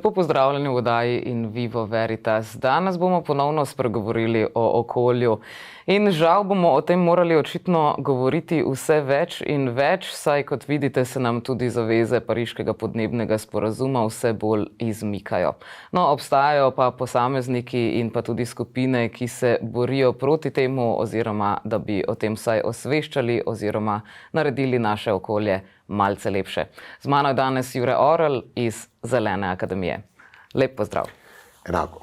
Lepo pozdravljeni v oddaji In Vivo Veritas. Danes bomo ponovno spregovorili o okolju. In žal bomo o tem morali očitno govoriti vse več in več, saj kot vidite se nam tudi zaveze Pariškega podnebnega sporazuma vse bolj izmikajo. No, obstajajo pa posamezniki in pa tudi skupine, ki se borijo proti temu oziroma da bi o tem vsaj osveščali oziroma naredili naše okolje malce lepše. Z mano je danes Jure Orel iz Zelene akademije. Lep pozdrav. Enako.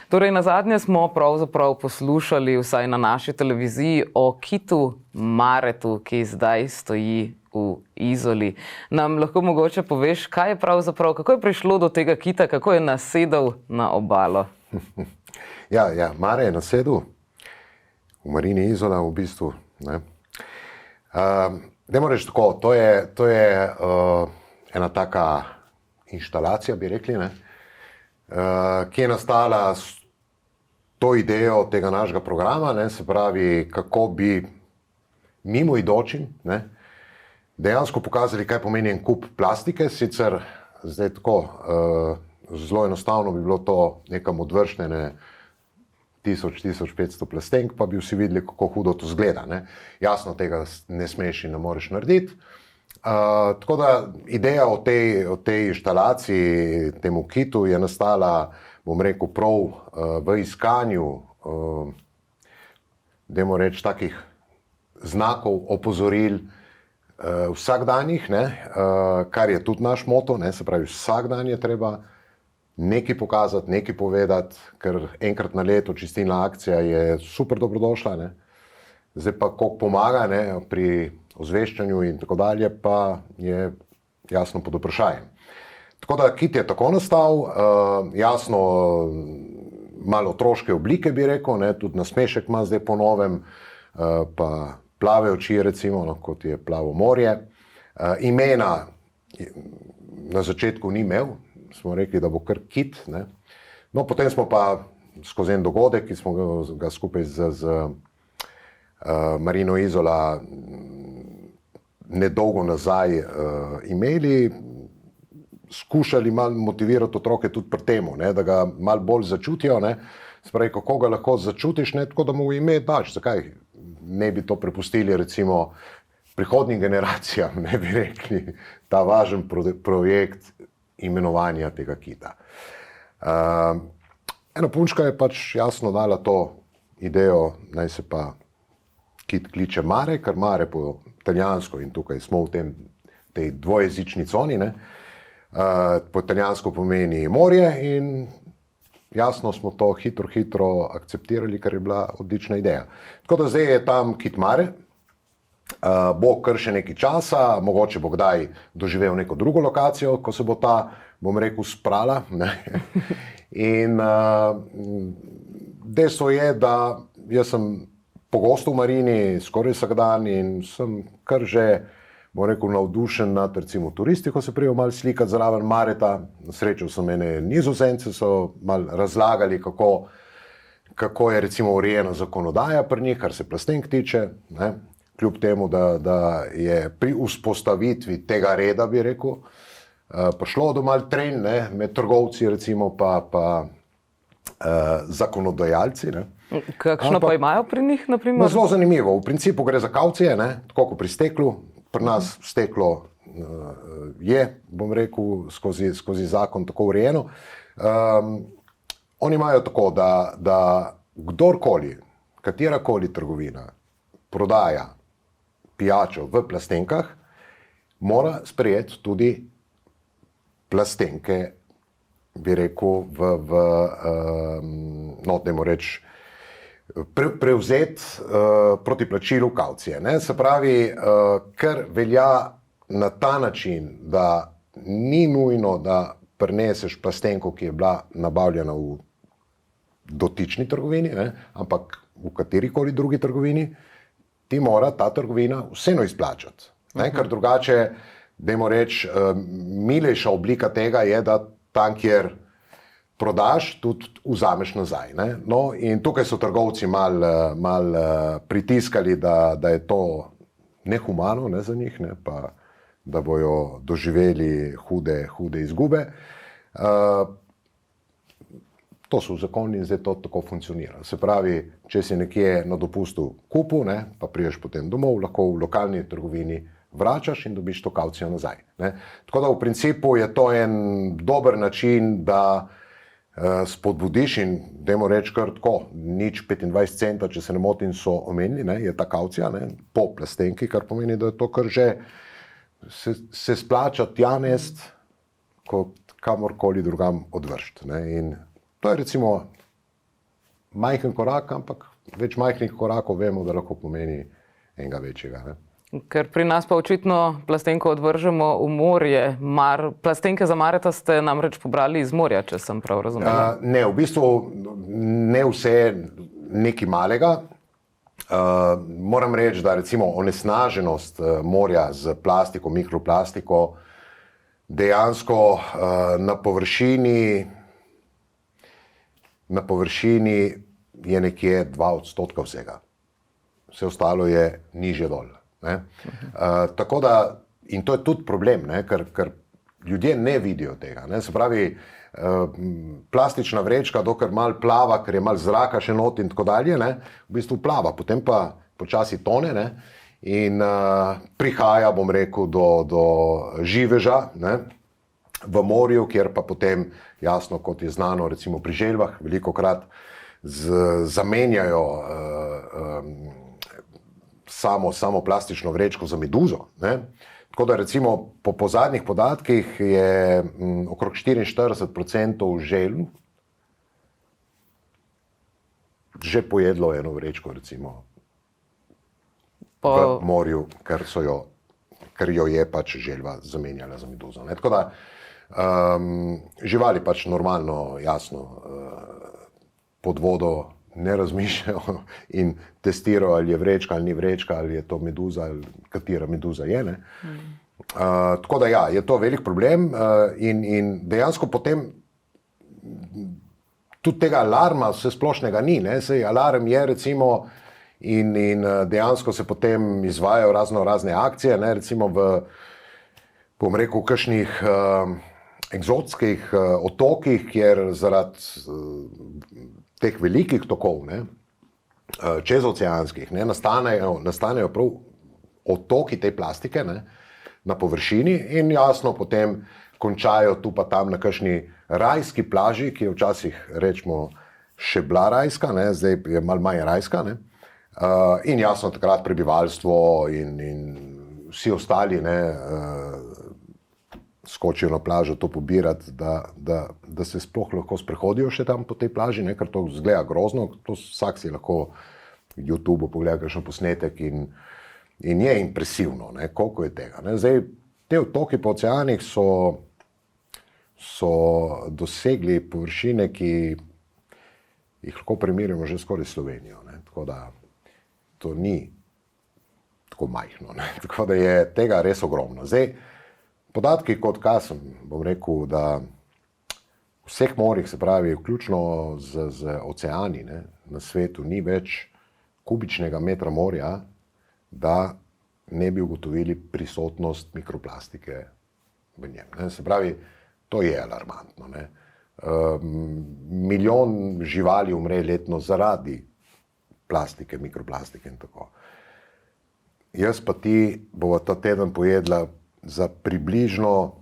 Torej, nazadnje smo pravzaprav poslušali vsaj na naši televiziji o kitu Maretu, ki zdaj stoji v Izoli. Nam lahko mogoče poveš, kaj je pravzaprav, kako je prišlo do tega kita, kako je nasedel na obalo? Ja, Mare je nasedel v Marini Izola v bistvu. Dajmo reči tako, to je ena taka inštalacija, bi rekli, ki je nastala s to idejo tega našega programa, se pravi, kako bi mimoidočim dejansko pokazali, kaj pomeni en kup plastike. Sicer zdaj tako, zelo enostavno bi bilo to nekam odvršnjene 1500 plastenk, pa bi vsi videli, kako hudo to zgleda. Jasno, tega ne smeš in ne moreš narediti. Tako da ideja o tej inštalaciji, temu kitu je nastala, bom rekel, prav v iskanju, dajmo reči, takih znakov, opozoril vsakdanjih, kar je tudi naš moto, se pravi, vsak dan je treba nekaj pokazati, nekaj povedati, ker enkrat na leto čistilna akcija je super dobrodošla. Zdaj pa, koliko pomaga pri ozveščanju in tako dalje, pa je jasno pod vprašanjem. Tako da kit je tako nastal, jasno, malo otroške oblike bi rekel, tudi nasmešek ima zdaj po novem, pa plave oči recimo, kot je plavo morje. Imena na začetku ni imel, smo rekli, da bo kar kit. No, potem smo pa skozi en dogodek, ki smo ga skupaj z Marino Izola nedolgo nazaj imeli, skušali malo motivirati otroke tudi pri temu, da ga malo bolj začutijo. Spravi, kako ga lahko začutiš, tako da mu ime daš. Zakaj ne bi to prepustili recimo prihodnjim generacijam, ne bi rekli, ta važen projekt imenovanja tega kita. Ena punčka je pač jasno dala to idejo, naj se pa kit kliče Mare, ker Mare po italijansko, in tukaj smo v tej dvojezični coni, po italijansko pomeni morje, in jasno smo to hitro akceptirali, ker je bila odlična ideja. Tako da zdaj je tam kit Mare, bo kar še nekaj časa, mogoče bo kdaj doživel neko drugo lokacijo, ko se bo ta, bom rekel, sprala. In dejstvo je, da jaz sem pogosto v Marini, skoraj vsak dan, in sem kar že, bom rekel, navdušen nad recimo turisti, ko se prijo malo slikati zraven Mareta. Srečal sem ene Nizozemce, so malo razlagali, kako je recimo urejena zakonodaja pri njih, kar se plastenk tiče, kljub temu, da je pri vzpostavitvi tega reda, bi rekel, prišlo do malo trenj med trgovci recimo pa zakonodajalci. Kakšno pa imajo pri njih, na primer? Zelo zanimivo. V principu gre za kavcije, tako kot pri steklu. Pri nas steklo je, bom rekel, skozi zakon tako urejeno. Oni imajo tako, da kdorkoli, katerakoli trgovina prodaja pijačo v plastenkah, mora sprejeti tudi plastenke, bi rekel, dajmo reči, prevzeti proti plačilu kavcije. Se pravi, ker velja na ta način, da ni nujno, da prineseš plastenko, ki je bila nabavljena v dotični trgovini, ampak v katerikoli drugi trgovini, ti mora ta trgovina vseeno izplačati. Ker drugače, dajmo reči, milejša oblika tega je, da tam, kjer prodaš, tudi vzameš nazaj. No, in tukaj so trgovci mal pritiskali, da je to nehumano za njih, pa da bojo doživeli hude izgube. To so zakoni in zdaj to tako funkcionira. Se pravi, če si nekje na dopustu kupil, ne, pa priješ potem domov, lahko v lokalni trgovini vračaš in dobiš to kavcijo nazaj. Ne. Tako da v principu je to en dober način, da spodbudiš in dajmo reči kar tako, nič 25 centa, če se ne motim, so omenili, ne, je ta kavcija, ne, po plastenki, kar pomeni, da je to kar že se splača tja nest, kot kamorkoli drugam odvršt. Ne. In to je recimo majhen korak, ampak več majhnih korakov vemo, da lahko pomeni enega večjega. Ne. Ker pri nas pa očitno plastenko odvržemo v morje. Plastenke za Marjeta ste namreč pobrali iz morja, če sem prav razumela. Ne, v bistvu ne vse nekaj malega. Moram reči, da recimo onesnaženost morja z plastiko, mikroplastiko dejansko na površini je nekje 2% vsega. Vse ostalo je nižje dol. Ne? Tako da, in to je tudi problem, ne? Ker ljudje ne vidijo tega. Ne? Se pravi, plastična vrečka, dokler malo plava, ker je malo zraka še not in tako dalje, ne? V bistvu plava, potem pa počasi tone, ne? In prihaja, bom rekel, do živeža, ne? V morju, kjer pa potem, jasno, kot je znano, recimo pri želvah, velikokrat zamenjajo samo plastično vrečko za meduzo. Ne? Tako da recimo po zadnjih podatkih je okrog 44% želv že pojedlo eno vrečko recimo v morju, ker jo je pač želva zamenjala za meduzo. Ne? Tako da živali pač normalno, jasno, pod vodo ne razmišljajo in testirajo, ali je vrečka ali ni vrečka, ali je to meduza, ali katera meduza je. Ne? Tako da ja, je to velik problem in dejansko potem tudi tega alarma vse splošnega ni. Ne? Sej alarm je recimo in dejansko se potem izvajajo razne akcije, ne? Recimo bom rekel, v kakšnih egzotskih otokih, kjer zaradi teh velikih tokov, ne, čezoceanskih, ne, nastanejo prav otoki te plastike, ne, na površini in jasno potem končajo tu pa tam na kakšni rajski plaži, ki je včasih, rečemo, še bila rajska, ne, zdaj je malo manj rajska, ne, in jasno takrat prebivalstvo in vsi ostali, ne, skočijo na plažo to pobirati, da se sploh lahko sprehodijo še tam po tej plaži, ne, ker to zgleda grozno, to vsak si lahko v YouTubeu pogleda kakšen posnetek in je impresivno, ne, koliko je tega. Ne. Zdaj, te otoki po oceanih so dosegli površine, ki jih lahko primerjamo že skoraj Slovenijo, ne, tako da to ni tako majhno, ne, tako da je tega res ogromno. Zdaj, podatki kot sem, bom rekel, da v vseh morjih, se pravi, vključno z oceani, ne, na svetu ni več kubičnega metra morja, da ne bi ugotovili prisotnost mikroplastike v njem. Ne. Se pravi, to je alarmantno. Ne. 1 milijon živali umre letno zaradi plastike, mikroplastike in tako. Jaz pa ti bova ta teden pojedla za približno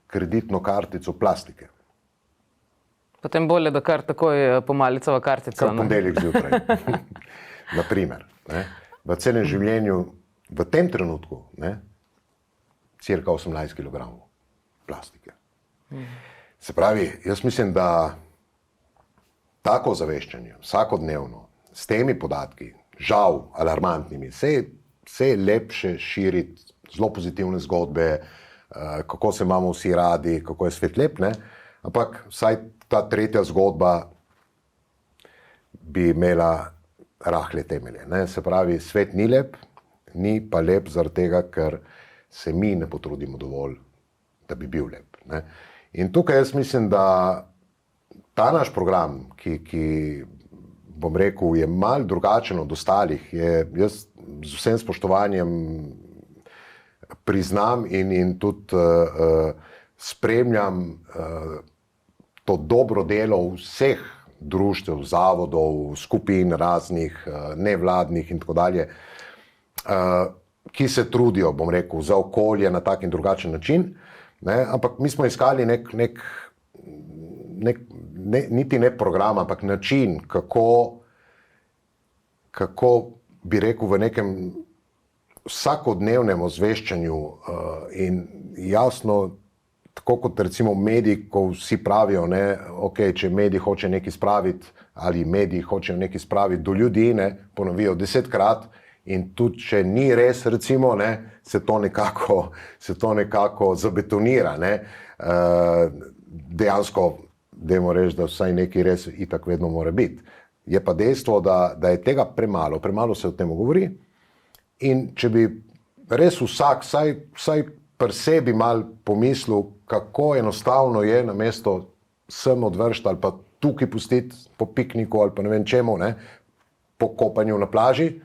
kreditno kartico plastike. Potem bolje, da kar takoj pomalicava kartica. Kar ponedeljek zjutraj. Naprimer. Ne? V celem življenju, v tem trenutku, ne, cirka 18 kg plastike. Se pravi, jaz mislim, da tako ozaveščanje vsakodnevno s temi podatki, žal alarmantnimi, se je lepše širiti zelo pozitivne zgodbe, kako se imamo vsi radi, kako je svet lep, ne? Ampak vsaj ta tretja zgodba bi imela rahle temelje. Ne? Se pravi, svet ni lep, ni pa lep zaradi tega, ker se mi ne potrudimo dovolj, da bi bil lep. Ne? In tukaj jaz mislim, da ta naš program, ki bom rekel, je malo drugačen od ostalih, jaz z vsem spoštovanjem priznam in tudi spremljam to dobro delo vseh društev, zavodov, skupin raznih, nevladnih in tako dalje, ki se trudijo, bom rekel, za okolje na tak in drugačen način, ne? Ampak mi smo iskali niti ne program, ampak način, kako bi rekel, v nekem vsakodnevnem ozveščanju in jasno, tako kot recimo mediji, ko vsi pravijo, ne, okay, če medij hoče nekaj spraviti ali mediji hočejo nekaj spraviti do ljudi, ne, ponovijo 10-krat in tudi če ni res, recimo, ne, se to nekako zabetonira. Ne. Dejansko, dajmo reči, da vsaj nekaj res itak vedno mora biti. Je pa dejstvo, da je tega premalo se o tem govori in če bi res vsak, vsaj pri sebi mal pomislil, kako enostavno je namesto sem odvršti ali pa tukaj pustiti po pikniku ali pa ne vem čemu, ne, po kopanju na plaži,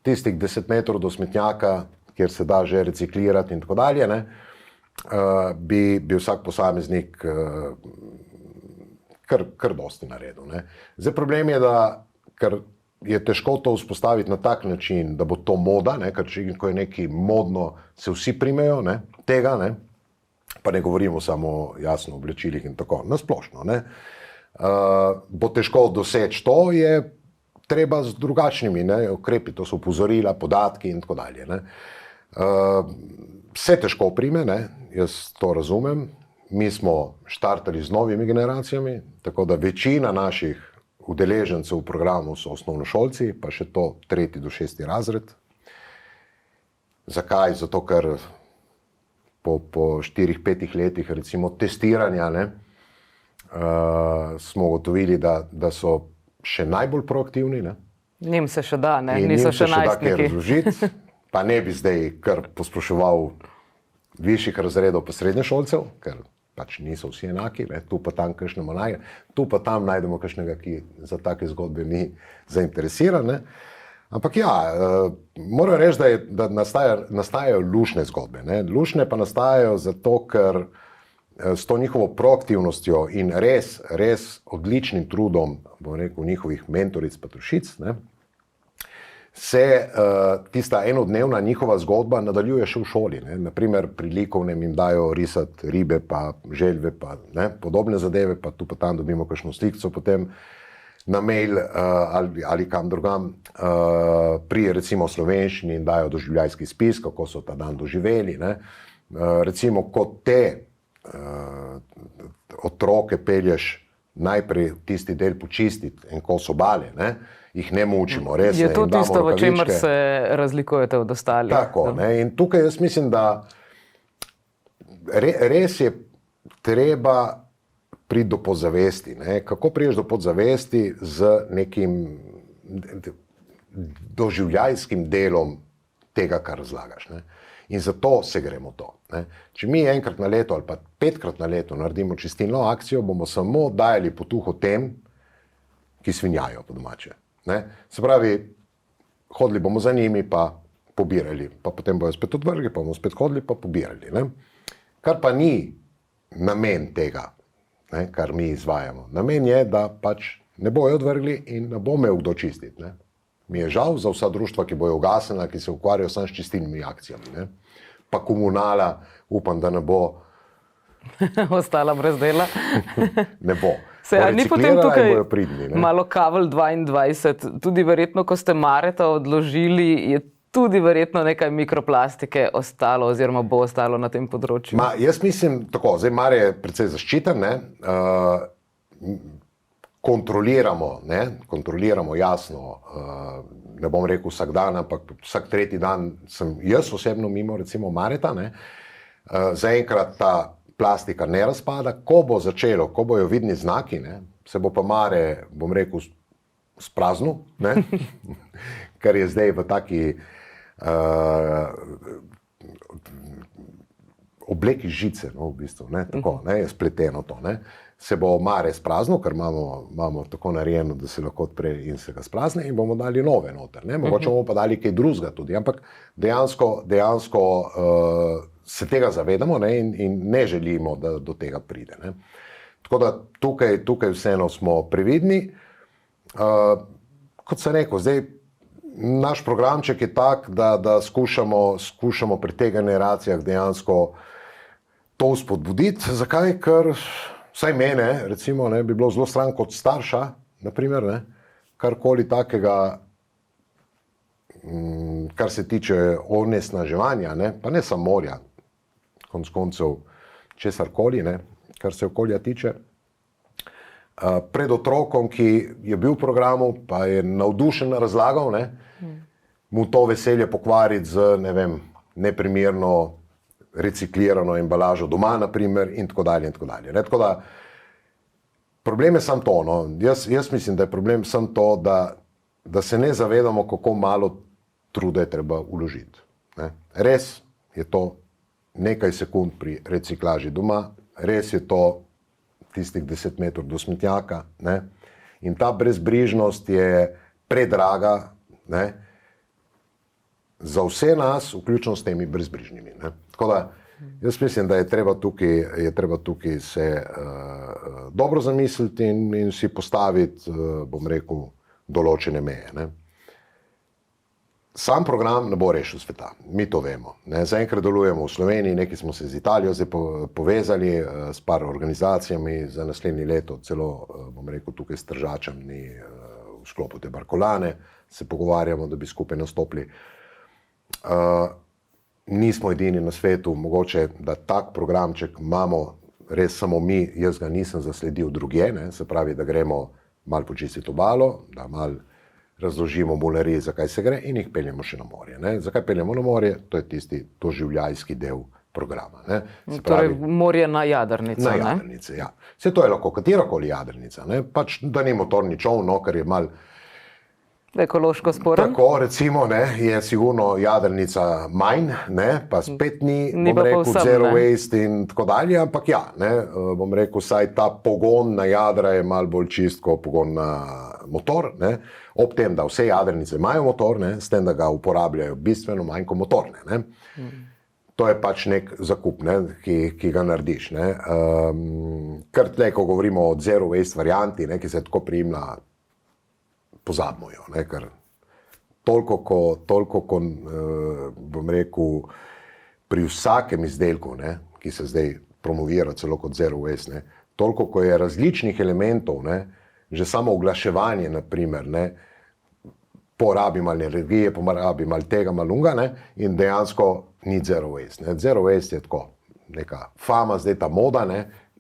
tistih 10 metrov do smetnjaka, kjer se da že reciklirati in tako dalje, ne, bi vsak posameznik kar dosti naredil. Ne. Zdaj problem je, da ker je težko to vzpostaviti na tak način, da bo to moda, ne, ker če ko je nekaj modno, se vsi primejo, ne, tega, ne, pa ne govorimo samo jasno o oblečilih in tako, nasplošno, ne. Bo težko doseči to, je treba z drugačnimi, ne, ukrepi, to so opozorila, podatki in tako dalje, ne. Vse težko prime, ne, jaz to razumem, mi smo štartali z novimi generacijami, tako da večina naših udeležencev v programu so osnovnošolci, pa še to 3. do 6. razred. Zakaj? Zato, ker po 4-5 letih recimo testiranja, ne, smo ugotovili, da so še najbolj proaktivni. Ne. Njim se še da, ne? In Niso njim se še da kaj najstniki. razložiti, pa ne bi zdaj kar posploševal višjih razredov pa srednješolcev, ker pač niso vsi enaki, ne, tu pa tam najdemo kakšnega, ki za take zgodbe ni zainteresiran. Ne. Ampak ja, moram reči, da nastajajo luštne zgodbe. Ne. Luštne pa nastajajo zato, ker s to njihovo proaktivnostjo in res odličnim trudom, bom rekel, njihovih mentoric pa tušic, ne, se tista enodnevna njihova zgodba nadaljuje še v šoli. Ne. Naprimer, pri likovnem jim dajo risati ribe, pa želve, pa ne, podobne zadeve, pa tu pa tam dobimo kakšno slikco potem na mail ali kam drugam. Pri recimo slovenščini jim dajo doživljajski spis, kako so ta dan doživeli. Ne. Recimo, ko te otroke pelješ najprej tisti del počistiti in ko so obale, ne, jih ne mučimo, res. Je to tisto, v čemer se razlikujete od ostalih? Tako, ne, in tukaj jaz mislim, da res je treba priti do podzavesti. Ne. Kako priješ do podzavesti z nekim doživljajskim delom tega, kar razlagaš. Ne. In zato se gremo to. Ne. Če mi enkrat na leto ali pa 5-krat na leto naredimo čistilno akcijo, bomo samo dajali potuho tem, ki svinjajo po domače. Ne. Se pravi, hodili bomo za njimi pa pobirali, pa potem bojo spet odvrgli, pa bomo spet hodili pa pobirali. Ne. Kar pa ni namen tega, ne, kar mi izvajamo. Namen je, da pač ne bojo odvrgli in ne bo imel kdo čistiti. Ne. Mi je žal za vsa društva, ki bojo ugasnila, ki se ukvarjajo samo s čistilnimi akcijami. Ne. Pa komunala, upam, da ne bo ostala brez dela. Ne bo. Ni potem tukaj pridni, malo kavelj 22, tudi verjetno, ko ste Mareta odložili, je tudi verjetno nekaj mikroplastike ostalo oziroma bo ostalo na tem področju? Jaz mislim tako, zdaj Mare je precej zaščiten, ne, kontroliramo jasno, ne bom rekel vsak dan, ampak vsak 3. dan sem jaz osebno mimo recimo Mareta, ne. Zaenkrat ta plastika ne razpada, ko bo začelo, ko bojo vidni znaki, ne, se bo pa Mare, bom rekel, spraznil, ne, kar je zdaj v taki obleki žice, no, v bistvu, ne, tako, ne, je spleteno to, ne. Se bo Mare spraznil, ker imamo tako narejeno, da se lahko odpre in se ga sprazne in bomo dali nove noter, ne. Mogoče bomo pa dali kaj drugega tudi, ampak dejansko se tega zavedamo, ne, in ne želimo, da do tega pride. Ne. Tako da tukaj vseeno smo previdni. Kot sem rekel, zdaj naš programček je tak, da skušamo pri teh generacijah dejansko to spodbuditi. Zakaj? Ker vsaj mene, recimo, bi bilo zelo stran kot starša, naprimer, karkoli takega, kar se tiče onesnaževanja, pa ne samo morja, konec koncev česarkoli, kar se okolja tiče. Pred otrokom, ki je bil v programu, pa je navdušen razlagal, mu to veselje pokvariti z, neprimerno reciklirano embalažo doma, naprimer, in tako dalje, in tako dalje. Tako da, problem je samo to, Jaz mislim, da je problem samo to, da se ne zavedamo, kako malo truda je treba vložiti. Res je to nekaj sekund pri reciklaži doma, res je to tistih 10 metrov do smetnjaka, in ta brezbrižnost je predraga, za vse nas, vključno s temi brezbrižnimi. Tako da, jaz mislim, da je treba tukaj se dobro zamisliti in si postaviti, bom rekel, določene meje. Sam program ne bo rešil sveta, mi to vemo. Zaenkrat delujemo v Sloveniji, nekaj smo se z Italijo zdaj povezali, s par organizacijami za naslednje leto, celo, bom rekel, tukaj s Tržačami v sklopu te Barkolane se pogovarjamo, da bi skupaj nastopili. Nismo edini na svetu, mogoče, da tak programček imamo res samo mi, jaz ga nisem zasledil drugje, se pravi, da gremo malo počistiti obalo, da malo razložimo mulariji, zakaj se gre, in jih peljemo še na morje. Zakaj peljemo na morje? To je tisti doživljajski del programa. Torej morje na jadrnico. Na jadrnice, ja. Vse to je lahko katerakoli jadrnica, pač da ni motorni čoln, ker je malo ekološko sporen. Tako, recimo, je sigurno jadrnica manj, pa spet ni bom rekel, zero waste in tako dalje, ampak ja, bom rekel, saj ta pogon na jadra je malo bolj čist kot pogon na motor, ob tem, da vse jadrnice imajo motor, s tem, da ga uporabljajo bistveno manj kot motorne. To je pač nek zakup, ki ga narediš. Kar tle, ko govorimo o zero waste varianti, ki se tako prijemlja, pozabimo jo, ker toliko, ko bom rekel, pri vsakem izdelku, ki se zdaj promovira celo kot zero waste, toliko, ko je različnih elementov, že samo oglaševanje, naprimer, porabi malo energije, porabi malo tega, malo unga, in dejansko ni zero waste. Zero waste je tako, neka fama, zdaj ta moda,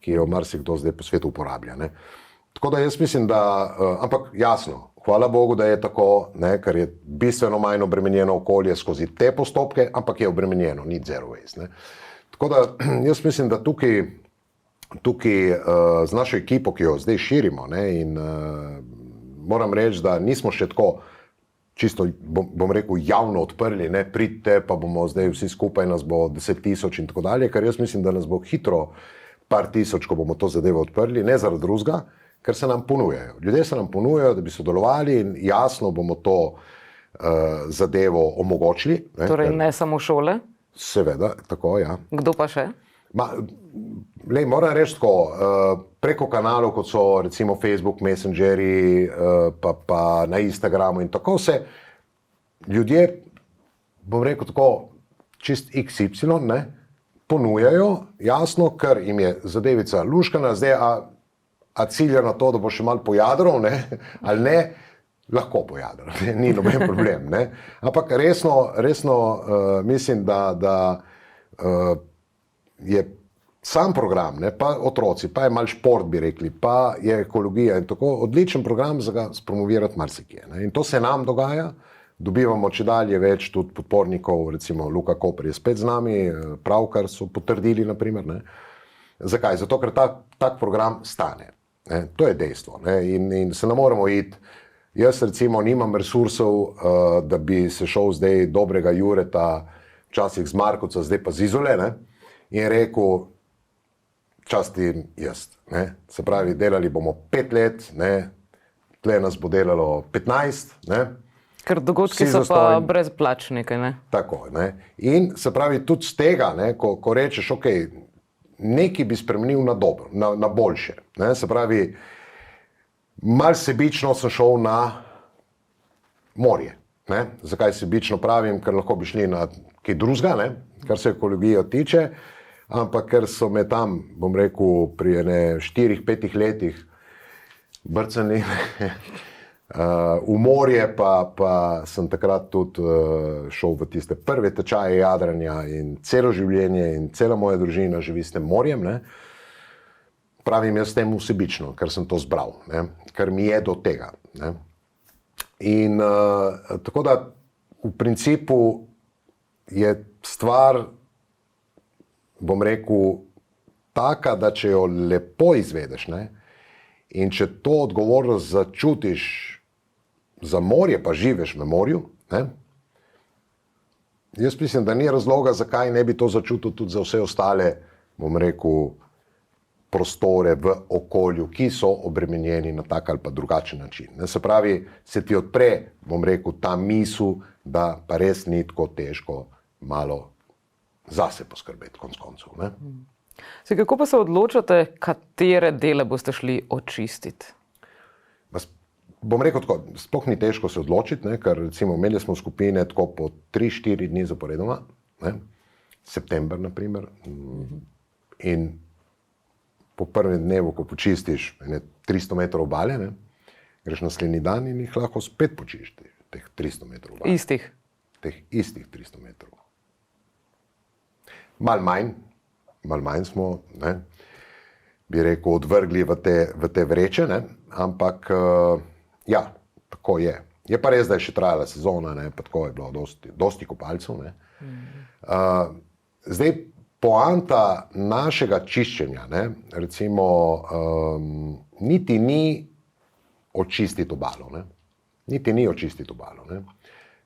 ki jo marsikdo zdaj po svetu uporablja. Tako da jaz mislim, da, ampak jasno, hvala Bogu, da je tako, ker je bistveno manj obremenjeno okolje skozi te postopke, ampak je obremenjeno, ni zero waste. Tako da jaz mislim, da tukaj z našo ekipo, ki jo zdaj širimo, in moram reči, da nismo še tako čisto, bom rekel, javno odprli, pridite, pa bomo zdaj vsi skupaj, nas bo 10,000 in tako dalje, ker jaz mislim, da nas bo hitro par tisoč, ko bomo to zadevo odprli, ne zaradi drugega, ker se nam ponujajo. Ljudje se nam ponujajo, da bi sodelovali in jasno bomo to zadevo omogočili. Torej ne samo šole? Seveda, tako, ja. Kdo pa še? Moram reči tako, preko kanalov, kot so recimo Facebook, Messengeri, pa na Instagramu in tako se ljudje, bom rekel tako, čist XY, ponujajo, jasno, ker jim je zadevica luškana, zdaj a cilja na to, da bo še malo pojadral, ali ne, lahko pojadral, ni noben problem. Ampak resno mislim, da je sam program, pa otroci, pa je malo šport, bi rekli, pa je ekologija in tako, odličen program za ga spromovirati marsikje. In to se nam dogaja, dobivamo čedalje več tudi podpornikov, recimo Luka Koper je spet z nami, pravkar so potrdili, naprimer. Zakaj? Zato, ker tak program stane. To je dejstvo. In se ne moremo iti. Jaz recimo nimam resursov, da bi se šel zdaj dobrega Jureta, včasih z Markovca, zdaj pa z Izole, in rekel, časti jaz. Se pravi, delali bomo 5 let, tle nas bo delalo 15. Ker dogodki so pa brezplačni, kaj ne? Tako, in se pravi, tudi z tega, ko rečeš, ok, nekaj bi spremenil na dobro, na boljše. Ne? Se pravi, malo sebično sem šel na morje. Ne? Zakaj sebično pravim? Ker lahko bi šli na kaj drugega, ne? Kar se ekologijo tiče, ampak ker so me tam, bom rekel, pri 4-5 letih brcani v morje, pa sem takrat tudi šel v tiste prve tečaje jadranja in celo življenje in cela moja družina živi s tem morjem. Ne? Pravim jaz tem vsebično, ker sem to zbral, ne? Ker mi je do tega. Ne? In tako da v principu je stvar, bom rekel, taka, da če jo lepo izvedeš, ne? In če to odgovornost začutiš za morje, pa živiš v morju, ne? Jaz mislim, da ni razloga, zakaj ne bi to začutil tudi za vse ostale, bom rekel, prostore v okolju, ki so obremenjeni na tak ali pa drugačen način. Ne? Se pravi, se ti odpre, bom rekel, ta misel, da pa res ni tako težko malo zase poskrbeti, konec koncev. Ne? Kako pa se odločate, katere dele boste šli očistiti? Bom rekel tako, sploh ni težko se odločiti, ne? Ker recimo imeli smo skupine tako po 3-4 dni zaporedoma, ne? September naprimer, in po prvem dnevu, ko počistiš 300 metrov obale, ne? Greš naslednji dan in jih lahko spet počistiš, teh 300 metrov obale. Istih? Teh istih 300 metrov. Mal manj smo, ne? Bi rekel, odvrgli v te vreče, ne? Ampak ja, tako je. Je pa res, da je še trajala sezona, ne? Pa tako je bilo dosti kopalcev. Ne? Zdaj, poanta našega čiščenja, ne? Recimo, niti ni očistiti obalo. Ne? Niti ni očistiti obalo. Ne?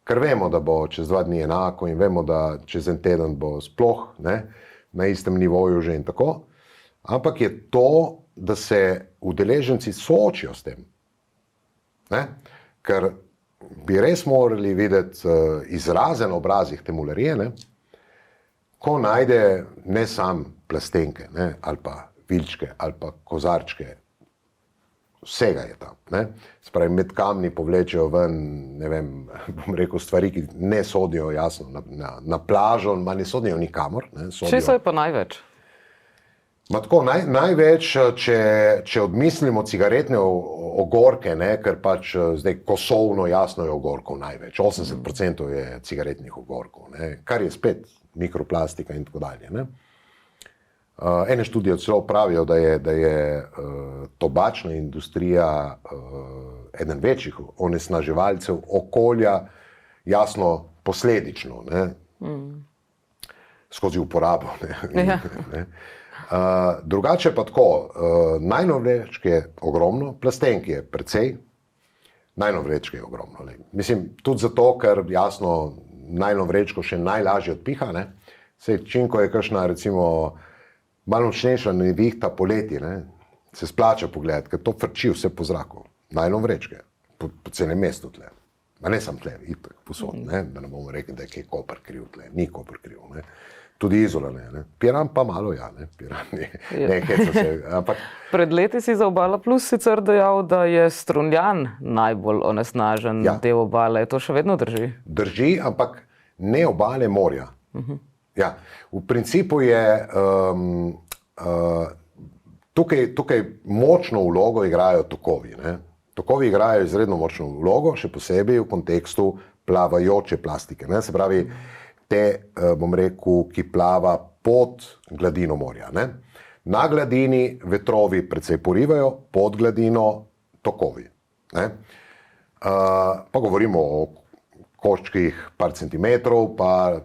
Ker vemo, da bo čez 2 dni enako in vemo, da čez en teden bo sploh, ne? Na istem nivoju že in tako. Ampak je to, da se udeleženci soočijo s tem. Ne? Ker bi res morali videti izraze na obrazih te mularije, ne? Ko najde ne sam plastenke, ne? Ali pa vilčke, ali pa kozarčke, vsega je tam. Ne? Spravi, med kamni povlečejo ven, ne vem, bom rekel, stvari, ki ne sodijo jasno na plažo, ne sodijo nikamor. Če so je pa največ? Tako, največ, če odmislimo cigaretne ogorke, ne, ker pač zdaj kosovno jasno je ogorkov največ, 80% je cigaretnih ogorkov, ne, kar je spet mikroplastika in tako dalje. Ne. Ene študije celo pravijo, da je tobačna industrija eden večjih onesnaževalcev okolja, jasno posledično, ne, skozi uporabo. Ne, ja. Ne. Drugače pa tako, najlon vrečk je ogromno, plastenk je precej, najlon vrečk je ogromno. Mislim, tudi zato, ker jasno najlon vrečko še najlažje odpiha, ne? Sej, čim ko je kakšna recimo malo močnejša nevihta poleti, ne? Se splača pogledati, ker to frči vse po zraku. Najlon vrečke, po celem mestu tle. Ma ne sam tle, itak posod, ne? Da ne bomo rekli, da je kaj Koper kriv tle, ni Koper kriv, ne? Tudi Izola ne. Piran pa malo, ja, ne, Piran ne, heca se, ampak... Pred leti si za Obala Plus sicer dejal, da je Strunjan najbolj onesnažen del obale. To še vedno drži? Drži, ampak ne obale morja. Ja, v principu je tukaj močno vlogo igrajo tokovi. Ne. Tokovi igrajo izredno močno vlogo, še posebej v kontekstu plavajoče plastike. Ne. Se pravi, bom rekel, ki plava pod gladino morja. Ne? Na gladini vetrovi precej porivajo, pod gladino tokovi. Ne? Pa govorimo o koščkih par centimetrov, pa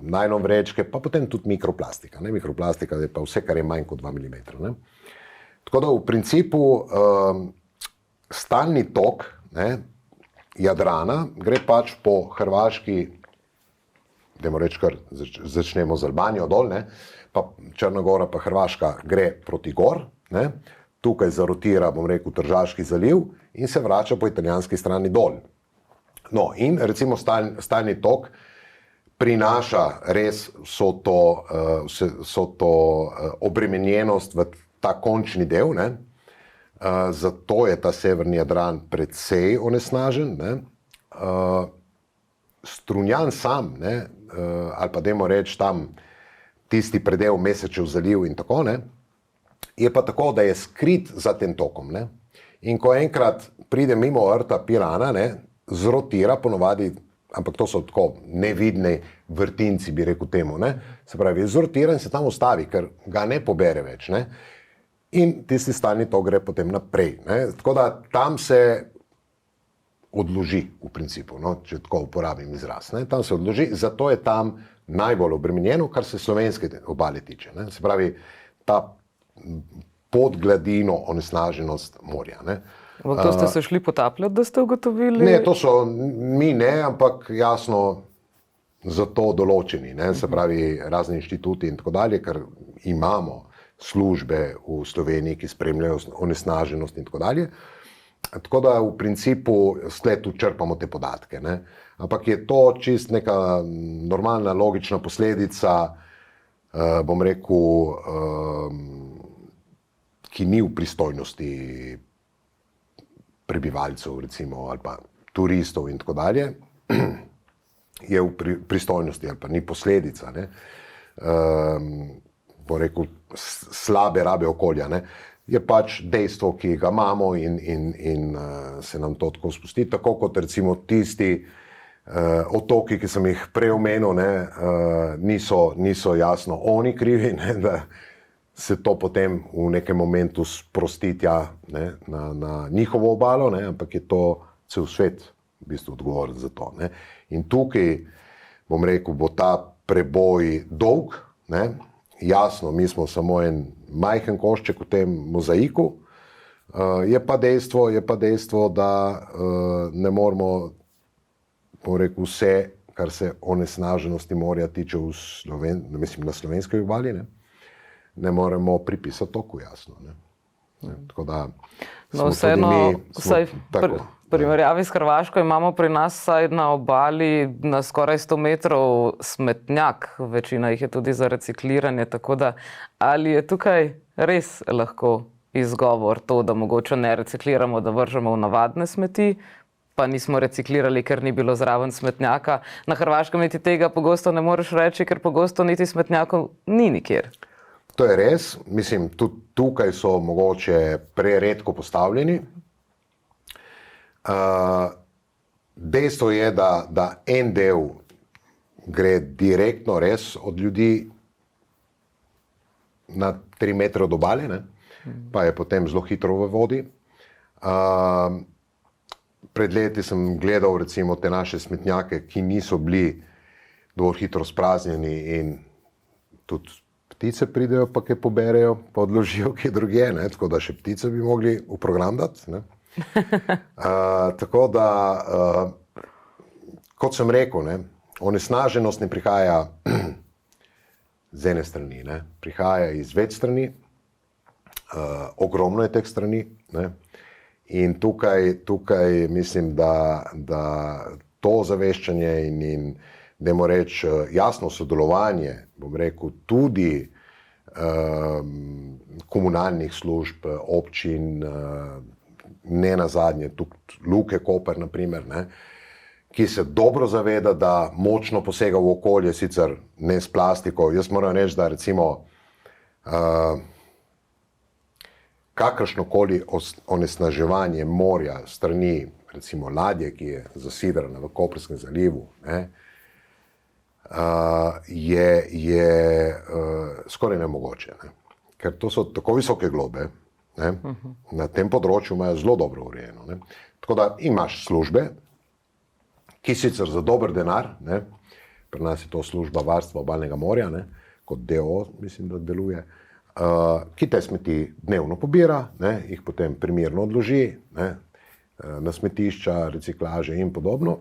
najlon vrečke, pa potem tudi mikroplastika. Ne? Mikroplastika je pa vse, kar je manj kot 2 mm. Ne? Tako da v principu stalni tok, ne, Jadrana gre pač po hrvaški, dajmo reči, kar začnemo z Albanijo dol, ne? Pa Črna Gora pa Hrvaška gre proti gor, ne? Tukaj zarotira, bom rekel, Tržaški zaliv in se vrača po italijanski strani dol. No, in recimo stalni tok prinaša res so to obremenjenost v ta končni del, ne. Zato je ta severni Jadran precej onesnažen, ne. Strunjan sam, ne, ali pa dajmo reči tam tisti predel Mesečev zaliv in tako, ne, je pa tako, da je skrit za tem tokom, ne. In ko enkrat pride mimo rta Pirana, ne, zrotira ponovadi, ampak to so tako nevidni vrtinci, bi rekel temu, ne. Se pravi, zrotira in se tam ustavi, ker ga ne pobere več, ne. In tisti stalni tok gre potem naprej, ne. Tako da tam se odloži v principu, no, če tako uporabim izraz, ne. Tam se odloži, zato je tam najbolj obremenjeno, kar se slovenske obale tiče, ne. Se pravi, ta pod gladino onesnaženost morja, ne. Ampak to ste se šli potapljati, da ste ugotovili? Ne, to so mi ne, ampak jasno za to določeni, ne, se pravi razni inštituti in tako dalje, ker imamo službe v Sloveniji, ki spremljajo onesnaženost in tako dalje. Tako da v principu tu črpamo te podatke, ne. Ampak je to čist neka normalna, logična posledica, bom rekel, ki ni v pristojnosti prebivalcev, recimo, ali pa turistov in tako dalje, je v pristojnosti ali pa ni posledica, ne, bom rekel, slabe rabe okolja, ne. Je pač dejstvo, ki ga imamo in se nam to tako spusti, tako kot recimo tisti otoki, ki sem jih prej omenil, ne, niso jasno oni krivi, ne, da se to potem v nekem momentu sprosti tja, ne, na njihovo obalo, ne, ampak je to cel svet v bistvu odgovoren za to, ne. In tukaj, bom rekel, bo ta preboj dolg, ne. Jasno, mi smo samo en majhen košček v tem mozaiku, je pa dejstvo, da ne moremo, bom rekel, vse, kar se onesnaženosti morja tiče na slovenski obali, ne moremo pripisati toku, jasno, ne. Tako da no, vseeno, vsaj v primerjavi s Hrvaško imamo pri nas vsaj na obali na skoraj 100 metrov smetnjak, večina jih je tudi za recikliranje, tako da ali je tukaj res lahko izgovor to, da mogoče ne recikliramo, da vržemo v navadne smeti, pa nismo reciklirali, ker ni bilo zraven smetnjaka. Na Hrvaškem niti tega pogosto ne moreš reči, ker pogosto niti smetnjakov ni nikjer. To je res, mislim, tudi tukaj so mogoče preredko postavljeni. Dejstvo je, da en del gre direktno res od ljudi na 3 metre od obale, ne? Pa je potem zelo hitro v vodi. Pred leti sem gledal recimo te naše smetnjake, ki niso bili dovolj hitro spraznjeni in tudi ptice pridejo, pa kaj poberejo, pa odložijo kje drugje, ne? Tako da še ptice bi mogli v program dati, ne? Tako da, kot sem rekel, ne, onesnaženost ne prihaja z ene strani, ne, prihaja iz več strani, ogromno je teh strani, ne, in tukaj mislim, da to zaveščanje in dajmo reči jasno sodelovanje, bom rekel, tudi komunalnih služb, občin, ne nazadnje tudi Luke Koper, na primer, ne, ki se dobro zaveda, da močno posega v okolje, sicer ne s plastiko. Jaz moram reči, da recimo kakršnokoli onesnaževanje morja strani recimo ladje, ki je zasidrana v Koprskem zalivu, ne, je skoraj nemogoče, ne. Ker to so tako visoke globe, ne, na tem področju imajo zelo dobro urejeno, ne. Tako da imaš službe, ki sicer za dober denar, ne, pri nas je to služba varstva obalnega morja, ne, kot DO, mislim, da deluje, ki te smeti dnevno pobira, ne, jih potem primerno odloži, ne, na smetišča, reciklaže in podobno.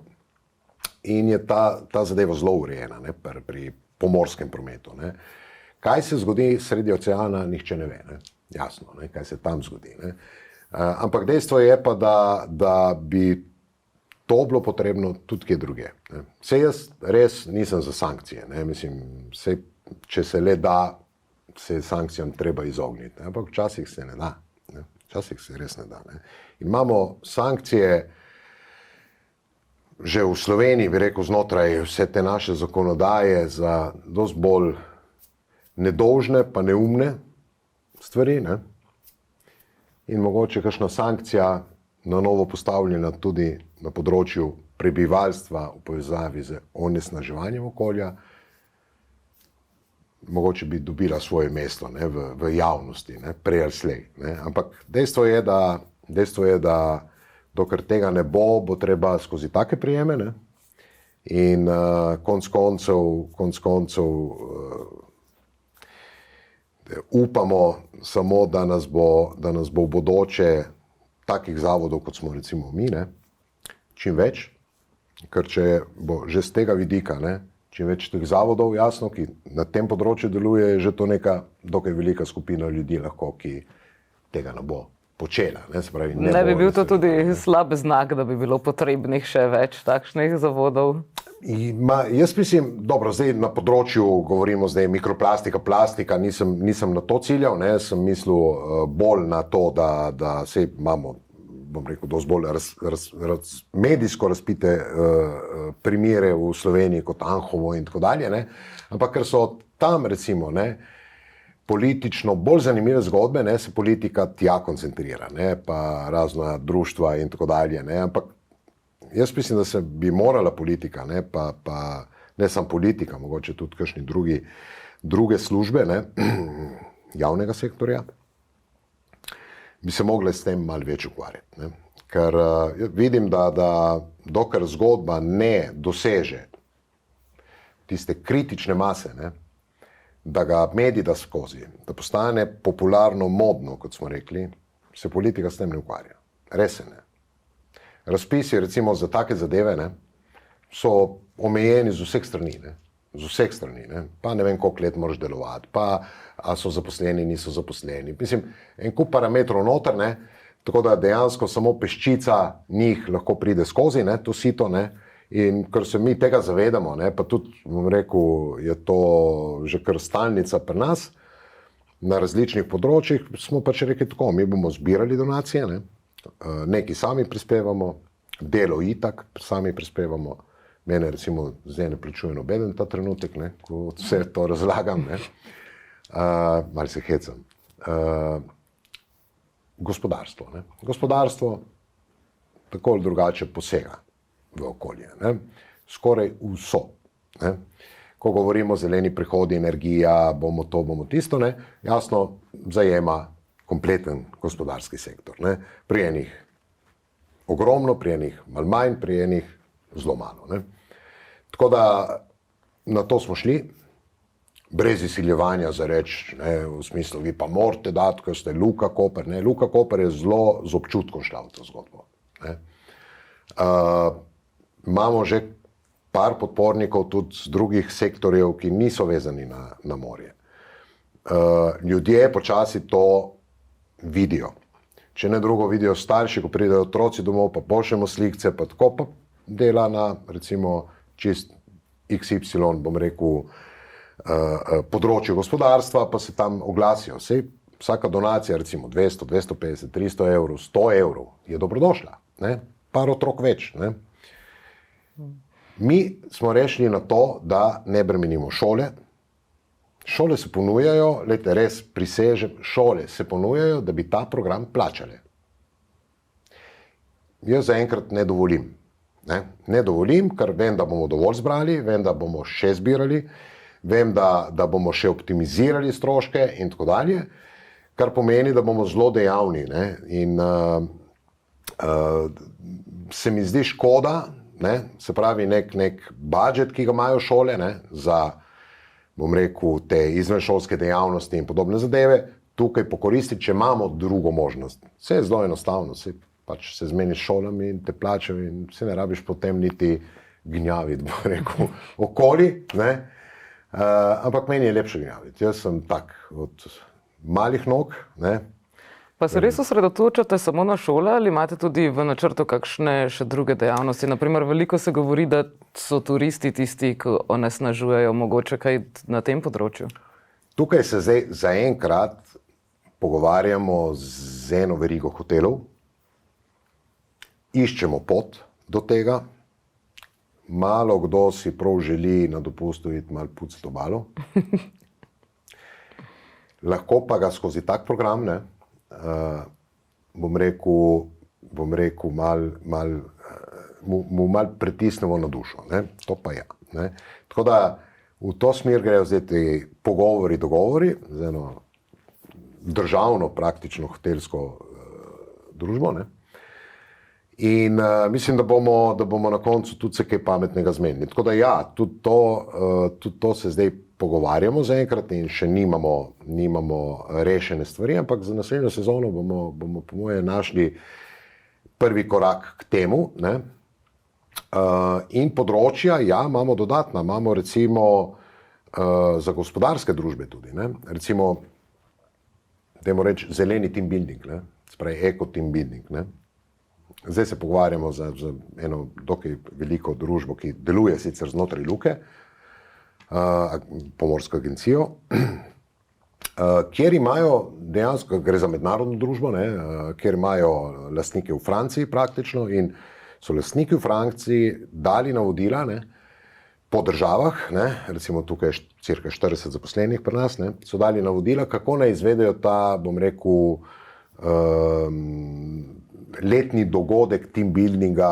In je ta zadeva zelo urejena, ne, pri pomorskem prometu, ne. Kaj se zgodi sredi oceana, nihče ne ve, ne. Jasno, ne, kaj se tam zgodi, ne. Ampak dejstvo je pa, da bi to bilo potrebno tudi kje druge. Ne. Sej jaz res nisem za sankcije, ne. Mislim, če se le da, se sankcijam treba izogniti, ne. Ampak včasih se ne da, ne. Včasih se res ne da. Ne. In imamo sankcije že v Sloveniji, bi rekel, znotraj vse te naše zakonodaje za dosti bolj nedolžne pa neumne stvari, ne. In mogoče kakšna sankcija na novo postavljena tudi na področju prebivalstva v povezavi z onesnaževanjem okolja, mogoče bi dobila svoje mesto, ne, v javnosti, ne, prej ali slej. Ne. Ampak dejstvo je, da dokler tega ne bo, bo treba skozi take prijeme, ne. In konec koncev upamo samo, da nas bo v bodoče takih zavodov, kot smo recimo mi, ne, čim več, ker če bo že z tega vidika, ne, čim več teh zavodov, jasno, ki na tem področju deluje, je že to neka dokaj velika skupina ljudi lahko, ki tega ne bo počela. Ne, se pravi, ne bi bil to tudi slab znak, da bi bilo potrebnih še več takšnih zavodov? Jaz mislim, dobro, zdaj na področju, govorimo zdaj mikroplastika, plastika, nisem na to ciljal, ne, sem mislil bolj na to, da se imamo, bom rekel, dosti bolj medijsko razpite primere v Sloveniji kot Anhovo in tako dalje, ne, ampak ker so tam recimo, ne, politično bolj zanimive zgodbe, ne, se politika tja koncentrira, ne, pa razna društva in tako dalje, ne, ampak jaz mislim, da se bi morala politika, ne, pa ne samo politika, mogoče tudi kakšni druge službe, ne, javnega sektorja, bi se mogle s tem malo več ukvarjati. Ne. Ker vidim, da dokler zgodba ne doseže tiste kritične mase, ne, da ga medij da skozi, da postane popularno, modno, kot smo rekli, se politika s tem ne ukvarja. Res se ne. Razpisi recimo za take zadeve, ne, so omejeni z vseh strani, ne. Z vseh strani, ne. Pa ne vem, koliko let moraš delovati, pa a so zaposleni, niso zaposleni. Mislim, en kup parametrov noter, ne, tako da dejansko samo peščica njih lahko pride skozi, ne, to sito, ne. In ker se mi tega zavedamo, ne, pa tudi, bom rekel, je to že kar stalnica pri nas, na različnih področjih, smo pač rekli tako, mi bomo zbirali donacije, ne, neki sami prispevamo, delo itak sami prispevamo, mene recimo zdaj ne plačuje nobeden ta trenutek, ne, ko vse to razlagam, ne, malo se hecam. Gospodarstvo, ne, gospodarstvo tako ali drugače posega v okolje, ne, skoraj vso, ne. Ko govorimo o zeleni prehodi, energija, bomo to, bomo tisto, ne, jasno zajema kompleten gospodarski sektor, ne. Pri enih ogromno, pri enih malo manj, pri enih zelo malo, ne. Tako da na to smo šli, brez izsiljevanja za reči, ne, v smislu, vi pa morate dati, ker ste Luka Koper, ne, Luka Koper je zelo z občutkom šla v to zgodbo, ne. Imamo že par podpornikov tudi z drugih sektorjev, ki niso vezani na morje. Ljudje počasi to vidijo. Če ne drugo vidijo starši, ko pridejo otroci domov, pa pošljemo slikce, pa tako pa dela na recimo čist XY, bom rekel, področju gospodarstva, pa se tam oglasijo. Sej vsaka donacija, recimo 200, 250, 300 evrov, 100 evrov je dobrodošla, ne? Par otrok več, ne? Mi smo rešili na to, da ne bremenimo šole. Šole se ponujajo, lejte, res prisežem, šole se ponujajo, da bi ta program plačale. Jaz zaenkrat ne dovolim. Ne dovolim, ker vem, da bomo dovolj zbrali, vem, da bomo še zbirali, vem, da bomo še optimizirali stroške in tako dalje, kar pomeni, da bomo zelo dejavni, ne? In se mi zdi škoda, ne? Se pravi nek budžet, ki ga imajo šole, ne? Za, bom rekel, te izvenšolske dejavnosti in podobne zadeve, tukaj pokoristiti, če imamo drugo možnost. Vse je zelo enostavno, pač se zmeniš šolami in te plačajo in se ne rabiš potem niti gnjaviti, bom rekel, okoli, ne? Ampak meni je lepše gnjaviti. Jaz sem tak od malih nog, ne? Pa se res osredotočate samo na šole ali imate tudi v načrtu kakšne še druge dejavnosti? Naprimer, veliko se govori, da so turisti tisti, ki onesnažujejo, mogoče kaj na tem področju? Tukaj se zdaj zaenkrat pogovarjamo z eno verigo hotelov, iščemo pot do tega, malo kdo si prav želi na dopustu iti malo pucati obalo. Lahko pa ga skozi tak program, ne, bom rekel mu mal pritisnemo na dušo, ne, to pa je. Ne. Tako da v to smer grejo zdaj ti dogovori z eno državno praktično hotelsko družbo, ne. In mislim, da bomo na koncu tudi se kaj pametnega zmenili. Tako da ja, tudi to se zdaj pogovarjamo zaenkrat in še nimamo rešene stvari, ampak za naslednjo sezono bomo po moje našli prvi korak k temu, ne. In področja, ja, imamo dodatna, imamo recimo za gospodarske družbe tudi, ne. Recimo, dajmo reči, zeleni team building, ne, spravi eko team building, ne. Zdaj se pogovarjamo za eno dokaj veliko družbo, ki deluje sicer znotraj Luke, pomorsko agencijo, kjer imajo dejansko, gre za mednarodno družbo, ne, kjer imajo lastnike v Franciji praktično in so lastniki v Franciji dali navodila, ne, po državah, ne, recimo tukaj je cirka 40 zaposlenih pri nas, ne, so dali navodila, kako naj izvedejo ta, bom rekel, letni dogodek team buildinga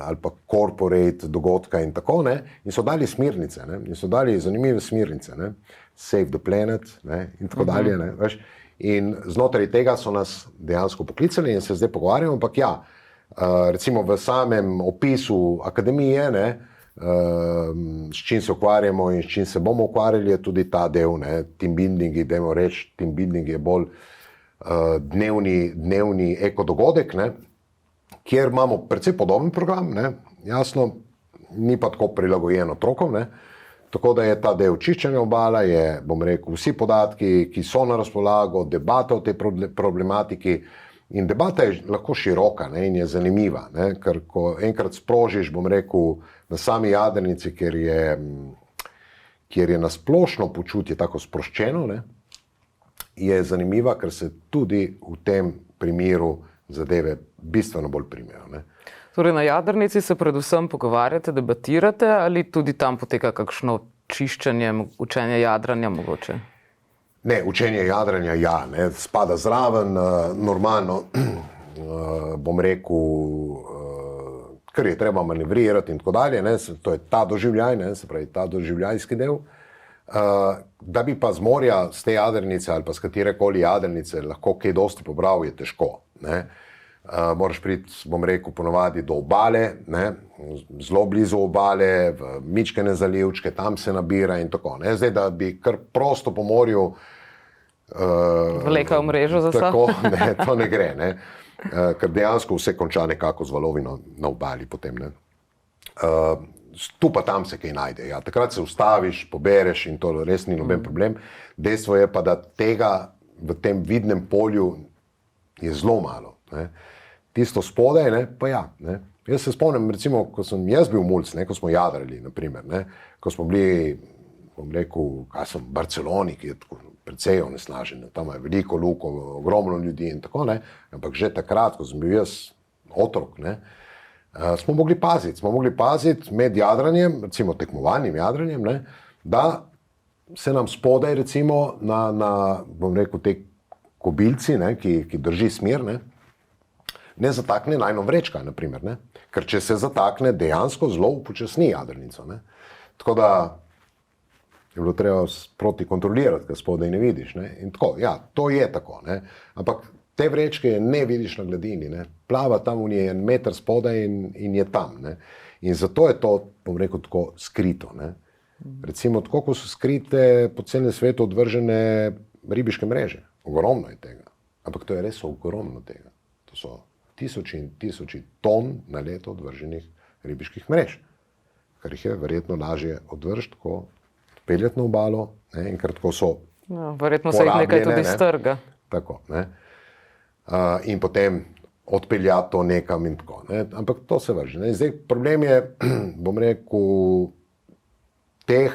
ali pa corporate dogodka in tako, ne, in so dali smernice, ne, in so dali zanimive smernice, ne, Save the Planet, ne, in tako dalje, ne, veš, in znotraj tega so nas dejansko poklicali in se zdaj pogovarjamo, ampak ja, recimo v samem opisu akademije, ne, s čim se ukvarjamo in s čim se bomo ukvarjali, je tudi ta del, ne, team buildingi, dajmo reči, team building je bolj dnevni eko dogodek, ne, kjer imamo precej podoben program, ne, jasno, ni pa tako prilagojen otrokom, ne, tako da je ta del čiščenja obala, je, bom rekel, vsi podatki, ki so na razpolago, debata o tej problematiki in debata je lahko široka, ne, in je zanimiva, ne, ker ko enkrat sprožiš, bom rekel, na sami jadrnici, kjer je nasplošno počutje tako sproščeno, ne, je zanimiva, ker se tudi v tem primeru zadeve bistveno bolj primejo, ne. Torej, na jadrnici se predvsem pogovarjate, debatirate ali tudi tam poteka kakšno čiščenje, učenje jadranja mogoče? Ne, učenje jadranja, ja, ne, spada zraven, normalno, bom rekel, ker je treba manevrirati in tako dalje, ne, to je ta doživljaj, ne, se pravi ta doživljajski del. Da bi pa z morja, z te jadrnice ali pa z katerekoli jadrnice lahko kaj dosti pobral, je težko, ne. Moraš priti, bom rekel, ponovadi do obale, ne, zelo blizu obale, v mičkene zalivčke, tam se nabira in tako, ne. Zdaj, da bi kar prosto po morju vlekal mrežo za sabo? Tako, ne, to ne gre, ne. Ker dejansko vse konča nekako z valovino na obali potem, ne. Tu pa tam se kaj najde, ja. Takrat se ustaviš, pobereš in to res ni noben problem. Dejstvo je pa, da tega v tem vidnem polju je zelo malo, ne. Tisto spodaj, ne, pa ja, ne. Jaz se spomnim, recimo, ko sem jaz bil mulc, ne, ko smo jadrali, naprimer, ne, ko smo bili, bom rekel, v Barceloni, ki je tako precej onesnažen, tam je veliko luk, ogromno ljudi in tako, ne, ampak že takrat, ko sem bil jaz otrok, ne, smo mogli paziti med jadranjem, recimo tekmovalnim jadranjem, ne, da se nam spodaj recimo na bom rekel, te kobilci, ne, ki drži smer, ne zatakne najno vrečka, naprimer, ne. Ker če se zatakne, dejansko zelo upočasni jadrnico, ne. Tako da je bilo treba sproti kontrolirati, ker spodaj ne vidiš, ne. In tako, ja, to je tako, ne. Ampak te vrečke ne vidiš na gladini, ne. Plava tam v njej 1 meter spodaj in je tam, ne. In zato je to, bom rekel, tako skrito, ne. Recimo tako, ko so skrite po celem svetu odvržene ribiške mreže. Ogromno je tega. Ampak to je res ogromno tega. To so tisoči in tisoči ton na leto odvrženih ribiških mrež. Kar jih je verjetno lažje odvržiti, ko peljati na obalo, ne, in ker tako so verjetno se jih nekaj tudi strga. Tako, ne. in potem odpeljati to nekam in tako. Ne. Ampak to se vrže. Ne. Zdaj, problem je, bom rekel, teh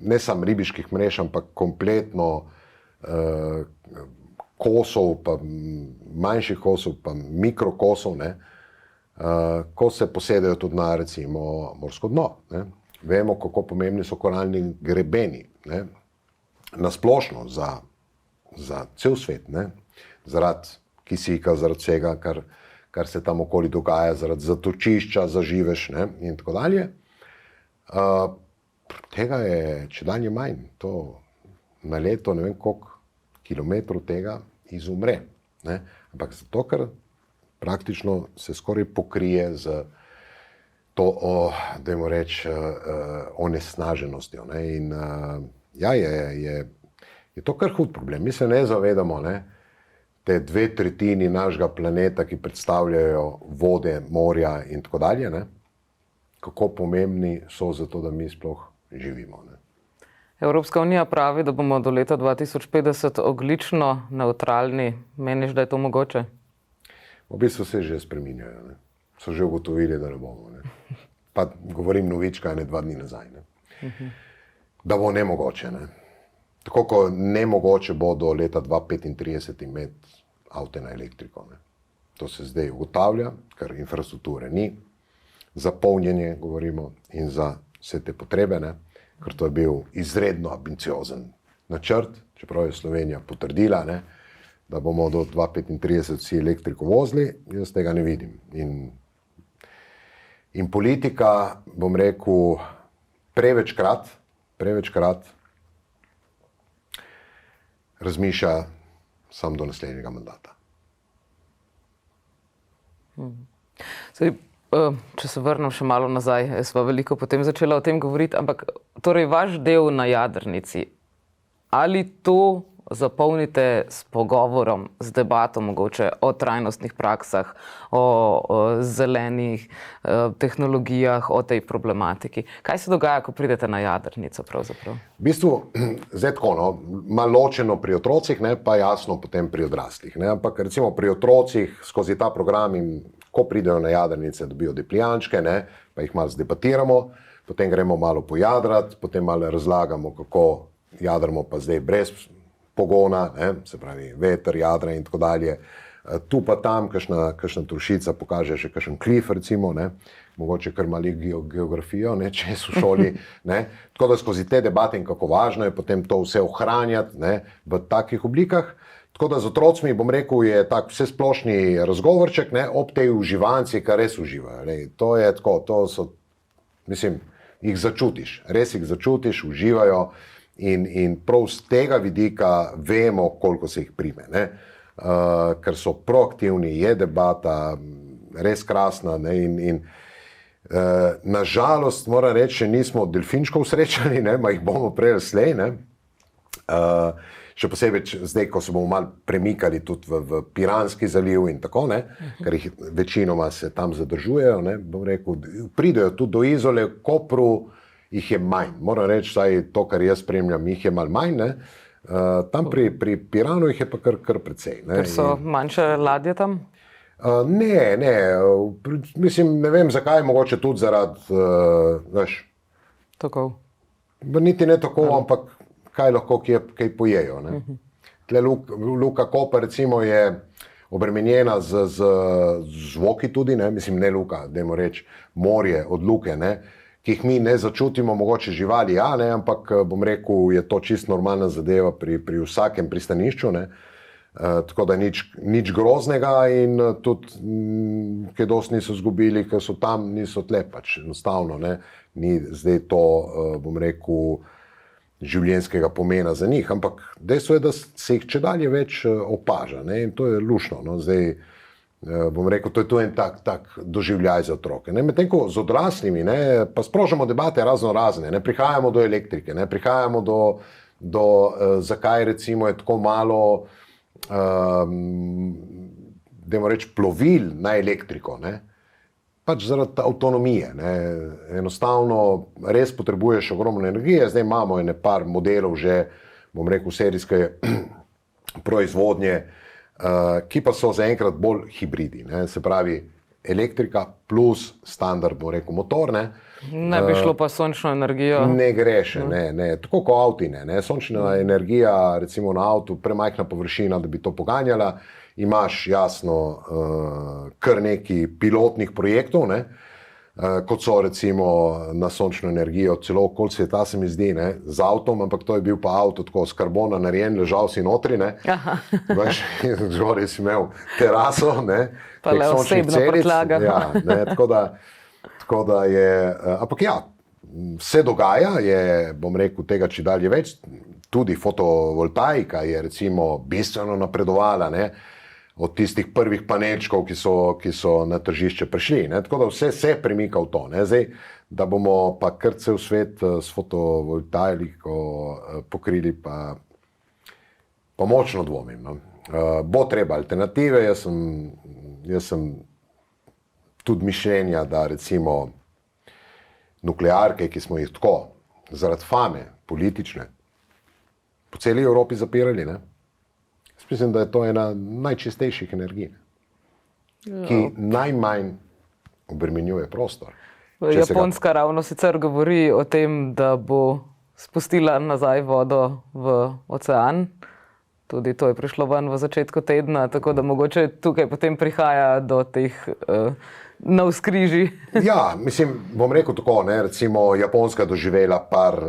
ne samo ribiških mrež, ampak kompletno kosov, pa manjših kosov, pa mikrokosov, ne, ko se posedajo tudi na recimo morsko dno. Ne. Vemo, kako pomembni so koralni grebeni, ne, nasplošno za cel svet, ne, zaradi kisika, zaradi vsega, kar se tam okoli dogaja, zaradi zatočišča za živež, ne, in tako dalje. Tega je čedalje manj. To na leto ne vem koliko kilometrov tega izumre. Ne. Ampak zato, ker praktično se skoraj pokrije z to, dajmo reči, onesnaženostjo. Ne. In ja, je to kar hud problem. Mi se ne zavedamo, ne, te 2/3 našega planeta, ki predstavljajo vode, morja in tako dalje, ne, kako pomembni so za to, da mi sploh živimo. Ne. Evropska unija pravi, da bomo do leta 2050 ogljično nevtralni. Meniš, da je to mogoče? V bistvu se že spreminjajo. Ne. So že ugotovili, da ne bomo. Ne. Pa govorim novička, 2 dni nazaj. Ne. Da bo nemogoče. Ne. Tako kot nemogoče bo do leta 2035 imeti avte na elektriko. Ne. To se zdaj ugotavlja, ker infrastrukture ni. Za polnjenje govorimo in za vse te potrebe, ne. Ker to je bil izredno ambiciozen načrt, čeprav je Slovenija potrdila, ne, da bomo do 2035 vsi elektriko vozili, jaz tega ne vidim. In politika, bom rekel, prevečkrat razmišlja samo do naslednjega mandata. Če se vrnem še malo nazaj, sva veliko potem začela o tem govoriti, ampak torej vaš del na jadrnici, ali to zapolnite s pogovorom, z debato mogoče o trajnostnih praksah, o zelenih tehnologijah, o tej problematiki? Kaj se dogaja, ko pridete na jadrnico pravzaprav? V bistvu, zdaj tako, no, malo ločeno pri otrocih, ne, pa jasno potem pri odraslih. Ne, ampak recimo pri otrocih skozi ta program in ko pridejo na jadrnice, dobijo deplijančke, ne, pa jih malo zdebatiramo, potem gremo malo pojadrati, potem malo razlagamo, kako jadramo pa zdaj brez pogona, ne, se pravi veter, jadra in tako dalje. Tu pa tam kakšna trušica pokaže še kakšen klif, recimo, ne, mogoče kar malo geografijo, ne, če so v šoli. Ne. Tako da skozi te debate in kako važno je potem to vse ohranjati, ne, v takih oblikah. Tako da z otrocmi, bom rekel, je tak vsesplošni razgovorček, ne, ob tej uživanci, kar res uživajo. Ne. To je tako, to so, mislim, jih začutiš, res jih začutiš, uživajo in prav z tega vidika vemo, koliko se jih prime. Ne. Ker so proaktivni, je debata res krasna, ne, in nažalost, moram reči, nismo delfinčkov srečali, ne, ma jih bomo prej slej, ne. Še posebej zdaj, ko se bomo malo premikali tudi v Piranski zaliv in tako, ne, ker jih večinoma se tam zadržujejo, ne, bom rekel, pridejo tudi do Izole, v Kopru jih je manj. Moram reči, saj to, kar jaz spremljam, jih je malo manj, ne. Tam pri Piranu jih je pa kar precej. Ne. Ker so manjše ladje tam? Ne, mislim, ne vem zakaj, mogoče tudi zaradi, veš. Tako. Niti ne tako, ampak kaj lahko kaj pojejo. Ne. Tle Luka Koper recimo je obremenjena z zvoki tudi, ne, mislim ne Luka, dajmo reči morje od Luke, ne, ki jih mi ne začutimo, mogoče živali, ja, ne, ampak bom rekel, je to čisto normalna zadeva pri vsakem pristanišču, ne. Tako da nič groznega in tudi kaj dosti niso zgubili, ker so tam, niso tle, pač enostavno, ne, ni zdaj to, bom rekel, življenjskega pomena za njih, ampak dejstvo je, da se jih čedalje več opaža, ne, in to je luštno, no, zdaj, bom rekel, to je to en tak doživljaj za otroke, ne, medtem ko z odraslimi, ne, pa sprožamo debate razne, ne, prihajamo do elektrike, ne, prihajamo do zakaj recimo je tako malo, dajmo reči, plovil na elektriko, ne, pač zaradi avtonomije, ne. Enostavno res potrebuješ ogromno energije, zdaj imamo ene par modelov že, bom rekel, serijske proizvodnje, ki pa so zaenkrat bolj hibridi, ne? Se pravi, elektrika plus standard, bom rekel, motor, ne? Ne bi šlo pa sončno energijo. Ne gre še, ne. Tako kot avti, ne. Sončna energija, recimo na avtu, premajhna površina, da bi to poganjala. Imaš jasno kar nekaj pilotnih projektov, ne, kot so recimo na sončno energijo, celo okoli sveta se mi zdi, ne, z avtom, ampak to je bil pa avto tako z karbona narejen, ležal si notri, ne. Veš, zgoraj si imel teraso, ne, pa le osebno prtljaga. Ja, ne, tako da je, ampak ja, se dogaja, je, bom rekel, tega čedalje več, tudi fotovoltaika je recimo bistveno napredovala, ne, od tistih prvih panelčkov, ki so na tržišče prišli, ne, tako da vse se premika v to, ne, zdaj, da bomo pa kar cel svet s fotovoltaiko pokrili, pa močno dvomim, no. Bo treba alternative, jaz sem tudi mišljenja, da recimo nuklearke, ki smo jih tako zaradi fame politične po celi Evropi zapirali, ne? Mislim, da je to ena najčistejših energij, ki najmanj obremenjuje prostor. Japonska ravno sicer govori o tem, da bo spustila nazaj vodo v ocean. Tudi to je prišlo ven v začetku tedna, tako da mogoče tukaj potem prihaja do teh navzkrižij. Ja, mislim, bom rekel tako, ne, recimo Japonska doživela par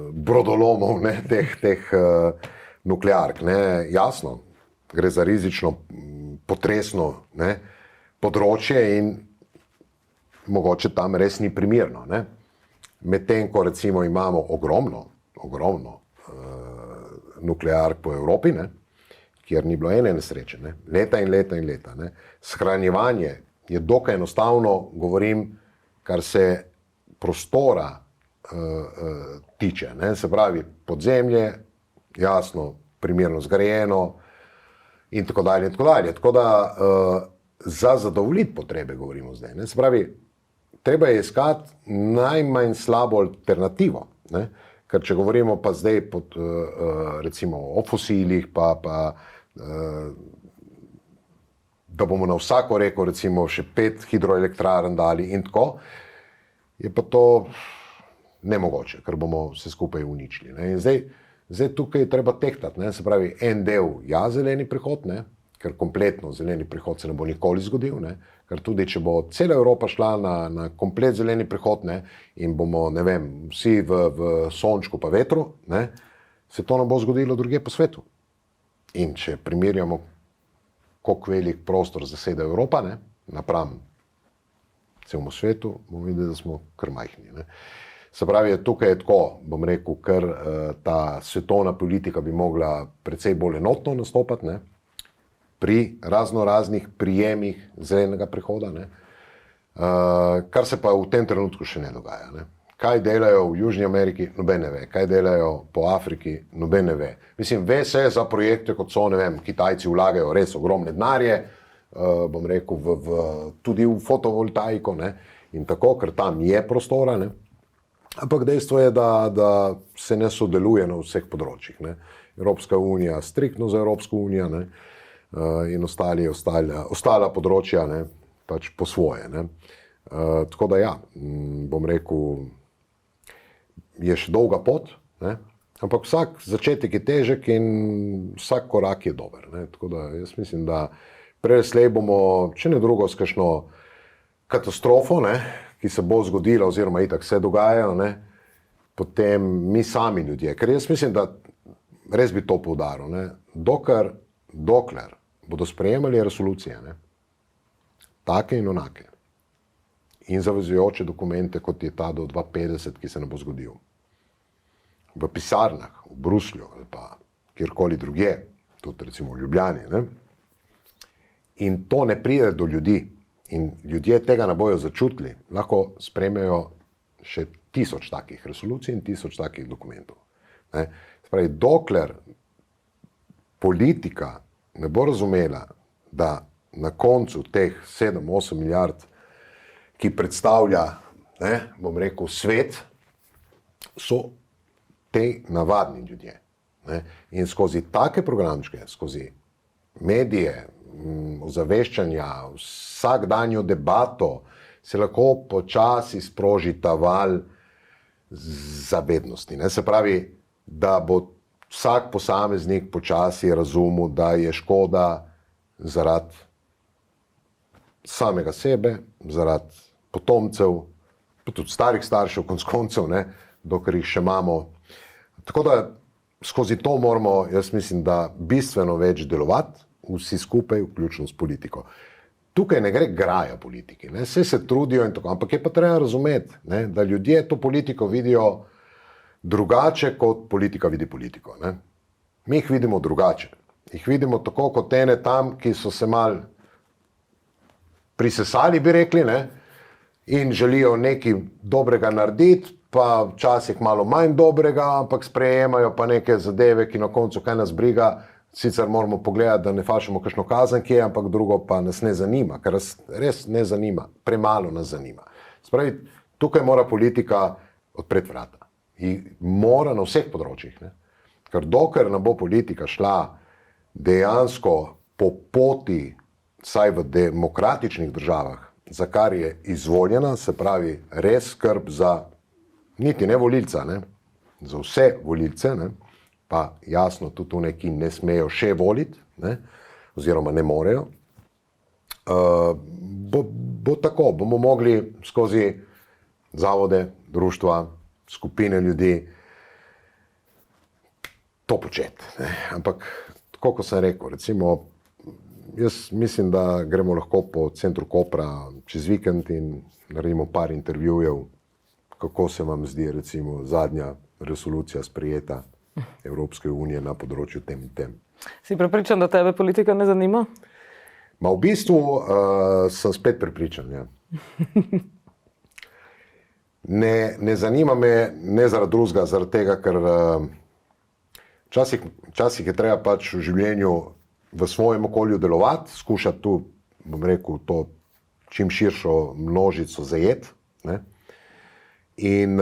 brodolomov, ne, teh nukleark, ne, jasno, gre za rizično, potresno, ne, področje in mogoče tam res ni primerno, ne. Medtem ko recimo imamo ogromno nukleark po Evropi, ne, kjer ni bilo ene nesreče, ne, leta in leta in leta, ne. Shranjevanje je dokaj enostavno, govorim, kar se prostora tiče, ne, se pravi podzemlje, jasno, primerno zgrajeno in tako dalje, in tako dalje. Tako da za zadovoljiti potrebe govorimo zdaj, ne. Se pravi, treba je iskati najmanj slabo alternativo, ne. Ker če govorimo pa zdaj recimo o fosilih, pa da bomo na vsako reko recimo še 5 hidroelektrarn dali in tako, je pa to nemogoče, ker bomo vse skupaj uničili, ne. In zdaj tukaj je treba tehtati, ne, se pravi, en del zeleni prehod, ne, ker kompletno zeleni prehod se ne bo nikoli zgodil, ne, ker tudi če bo cela Evropa šla na komplet zeleni prehod, ne, in bomo, ne vem, vsi v sončku pa vetru, ne, se to ne bo zgodilo drugje po svetu. In če primerjamo, koliko velik prostor zaseda Evropa, ne, napram celemu svetu, bomo videli, da smo kar majhni, ne. Se pravi, tukaj je tako, bom rekel, ker ta svetovna politika bi mogla precej bolj enotno nastopati, ne, pri raznih prijemih zelenega prehoda, ne, kar se pa v tem trenutku še ne dogaja, ne. Kaj delajo v Južni Ameriki, noben ne ve. Kaj delajo po Afriki, noben ne ve. Mislim, ve se za projekte, kot so, ne vem, Kitajci vlagajo res ogromne denarje, bom rekel, tudi v fotovoltaiko, ne, in tako, ker tam je prostora, ne. Ampak dejstvo je, da se ne sodeluje na vseh področjih, ne. Evropska unija striktno za Evropsko unijo, ne, in ostala področja, ne, pač po svoje, ne. Tako da ja, bom rekel, je še dolga pot, ne, ampak vsak začetek je težek in vsak korak je dober, ne. Tako da jaz mislim, da prelej bomo, če ne drugo, s kakšno katastrofo, ne, ki se bo zgodila, oziroma itak se dogajajo, ne, potem mi sami ljudje, ker jaz mislim, da res bi to poudaril, ne, dokler bodo sprejemali resolucije, ne, take in onake, in zavezujoče dokumente, kot je ta do 2050, ki se ne bo zgodil, v pisarnah, v Bruslju ali pa kjerkoli drugje, tudi recimo v Ljubljani, ne, in to ne pride do ljudi, in ljudje tega ne bojo začutili, lahko sprejmejo še 1000 takih resolucij in 1000 takih dokumentov, ne. Spravi, dokler politika ne bo razumela, da na koncu teh 7-8 milijard, ki predstavlja, ne, bom rekel, svet, so te navadni ljudje. Ne? In skozi take programčke, skozi medije, ozaveščanja, vsakdanjo debato, se lahko počasi sproži ta val zavednosti. Ne? Se pravi, da bo vsak posameznik počasi razumel, da je škoda zaradi samega sebe, zaradi potomcev, pa tudi starih staršev, konec koncev, ne, dokler jih še imamo. Tako da skozi to moramo, jaz mislim, da bistveno več delovati, vsi skupaj, vključno s politiko. Tukaj ne gre graja politiki, ne, vse se trudijo in tako, ampak je pa treba razumeti, ne, da ljudje to politiko vidijo drugače, kot politika vidi politiko. Ne. Mi jih vidimo drugače. Jih vidimo tako kot ene tam, ki so se mal prisesali, bi rekli, ne, in želijo nekaj dobrega narediti, pa včasih malo manj dobrega, ampak sprejemajo pa neke zadeve, ki na koncu kaj nas briga, sicer moramo pogledati, da ne fašamo kakšno kazen, ki je, ampak drugo pa nas ne zanima, ker nas res ne zanima, premalo nas zanima. Spravi, tukaj mora politika odpreti vrata. In mora na vseh področjih, ne. Ker dokler ne bo politika šla dejansko po poti, saj v demokratičnih državah, za kar je izvoljena, se pravi res skrb za niti ne volilca, ne, za vse volilce, ne, pa jasno tudi one, ki ne smejo še voliti, ne, oziroma ne morejo, bo tako, bomo mogli skozi zavode, društva, skupine ljudi to početi. Ne. Ampak, tako kot sem rekel, recimo, jaz mislim, da gremo lahko po centru Kopra čez vikend in naredimo par intervjujev, kako se vam zdi recimo zadnja resolucija sprejeta Evropske unije na področju tem in tem. Si prepričan, da tebe politika ne zanima? Ma v bistvu sem spet prepričan, ja. Ne zanima me ne zaradi drugega, zaradi tega, ker včasih je treba pač v življenju v svojem okolju delovati, skušati tu, bom rekel, to čim širšo množico zajeti, ne. In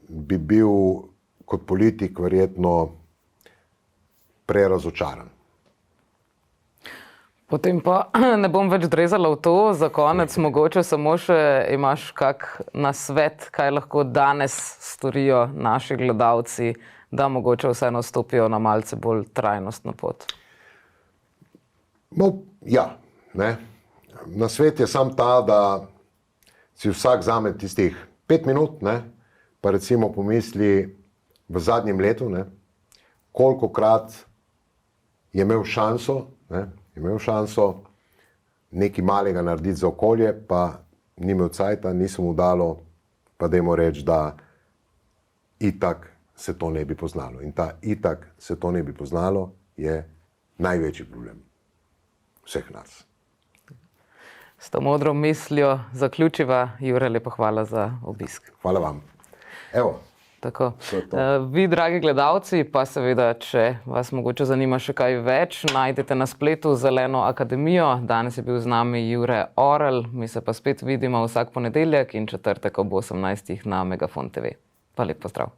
bi bil kot politik verjetno prerazočaran. Potem pa ne bom več drezala v to, za konec mogoče samo še imaš kak nasvet, kaj lahko danes storijo naši gledalci, da mogoče vseeno stopijo na malce bolj trajnostno pot. Ja, ne. Nasvet je sam ta, da si vsak vzame tistih 5 minut, ne, pa recimo pomisli v zadnjem letu, ne, kolikokrat je imel šanso, ne, nekaj malega narediti za okolje, pa ni imel cajta, nisem mu dalo, pa dajmo reči, da itak se to ne bi poznalo. In ta itak se to ne bi poznalo je največji problem vseh nas. S to modro mislijo zaključiva. Jure, lepo hvala za obisk. Hvala vam. Evo. Tako. Vi, dragi gledalci, pa seveda, če vas mogoče zanima še kaj več, najdete na spletu Zeleno akademijo. Danes je bil z nami Jure Orel. Mi se pa spet vidimo vsak ponedeljek in četrtek ob 18. na Megafon TV. Pa lep pozdrav.